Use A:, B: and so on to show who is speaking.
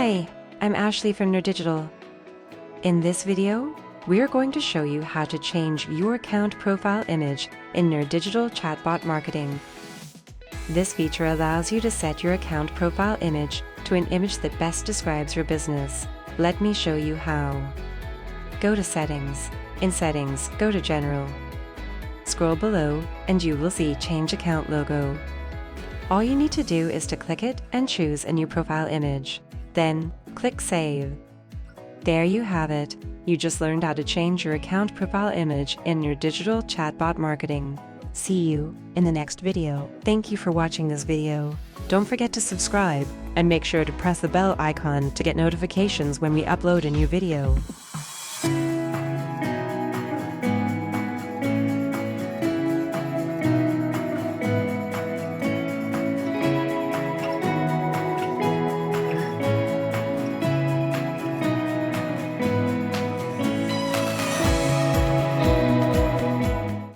A: Hi, I'm Ashley from nerDigital. In this video, we are going to show you how to change your account profile image in nerDigital Chatbot Marketing. This feature allows you to set your account profile image to an image that best describes your business. Let me show you how. Go to Settings. In Settings, go to General. Scroll below and you will see Change Account Logo. All you need to do is to click it and choose a new profile image. Then, click Save. There you have it. You just learned how to change your account profile image in nerDigital Chatbot Marketing. See you in the next video. Thank you for watching this video. Don't forget to subscribe and make sure to press the bell icon to get notifications when we upload a new video.